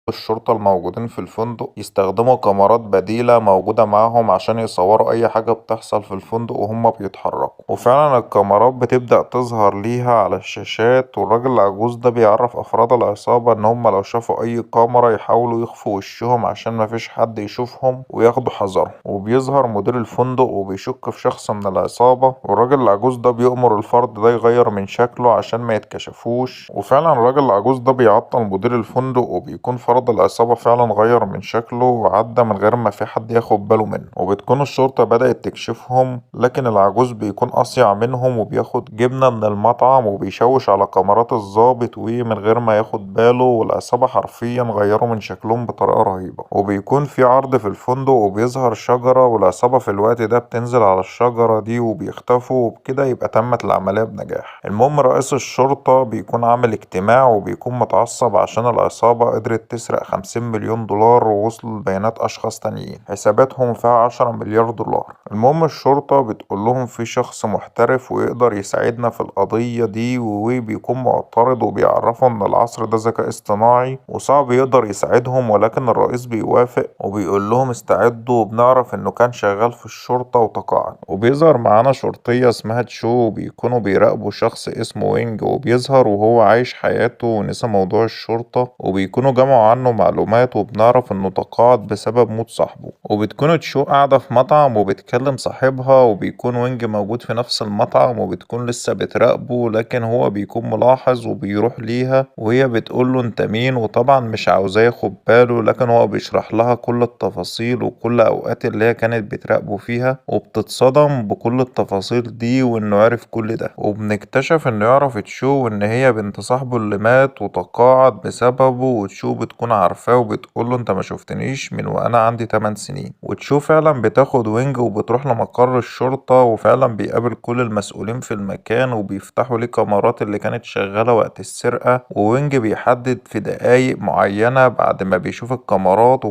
الشرطة الموجودين في الفندق يستخدموا كاميرات بديلة موجودة معاهم عشان يصوروا أي حاجة بتحصل في الفندق وهم بيتحركوا. وفعلا الكاميرات بتبدأ تظهر ليها على الشاشات، والراجل العجوز ده بيعرف أفراد العصابة إن هم لو شافوا أي كاميرا يحاولوا يخفوا وشهم عشان مفيش حد يشوفهم وياخدوا حذرهم. وبيظهر مدير الفندق وبيشك في شخص من العصابة، والراجل العجوز ده بيأمر الفرد ده يغير من شكله عشان ما يتكشفوش. وفعلا الراجل العجوز ده بيعطل مدير الفندق، وبيكون فرد العصابة فعلا غير من شكله وعدى من غير ما في حد ياخد باله منه. وبتكون الشرطة بدأت تكشفهم، لكن العجوز بيكون أصيع منهم وبياخد جبنة من المطعم وبيشوش على كاميرات الضابط ومن غير ما ياخد باله، والعصابة حرفيا غيروا من شكلهم بطريقة رهيبة. وبيكون في عرض في الفندق وبيظهر شجرة، والعصابة في الوقت ده بتنزل على الشجرة دي وبيختفوا، وبكده يبقى تمت العملية بنجاح. المهم رئيس الشرطة بيكون عامل اجتماع وبيكون متعصب عشان العصابة قدرت تسرق 50 مليون دولار، ووصلوا لبيانات أشخاص تانيين حساباتهم فيها 10 مليار دولار. المهم الشرطة بتقول لهم في شخص محترف ويقدر يساعدنا في القضية دي، وبيكون معترض وبيعرفهم إن العصر ده ذكاء اصطناعي وصعب يقدر يساعدهم، ولكن الرئيس بيوافق وبيقول لهم استعدوا، وبنعرف إنه كان شغال في الشرطة وتقاعد. وبيظهر معانا شرطية اسمها تشو، وبيكونوا بيراقبوا شخص اسمه وينج، وبيظهر وهو عايش حياته ونسى موضوع الشرطة، وبيكونوا جمعوا عنه معلومات، وبنعرف إنه تقاعد بسبب موت صاحبه. وبتكون تشو قاعدة في مطعم وبتكلم صاحبها، وبيكون وينج موجود في نفس المطعم وبتكون لسه بتراقبه، لكن هو بيكون ملاحظ وبيروح ليها وهي بتقوله انت مين، وطبعا مش عاوزاه ياخد باله، لكن هو بيشرح لها كل التفاصيل وكل اوقات اللي هي كانت بتراقبه فيها، وبتتصدم بكل التفاصيل دي وانه عرف كل ده. وبنكتشف انه يعرف تشو ان هي بنت صاحبه اللي مات وتقاعد بسببه، وتشو بتكون عارفاه وبتقوله انت ما شفتنيش من وانا عندي 8 سنين. وتشو فعلا بتاخد وينج وبتروح لمقر الشرطة، وفعلا بيقابل كل المسؤولين في المكان وبيفتحوا ليه كاميرات اللي كانت شغالة وقت السرقة، ووينج بيحدد في دقايق معينة بعد ما بيشوف الكاميرات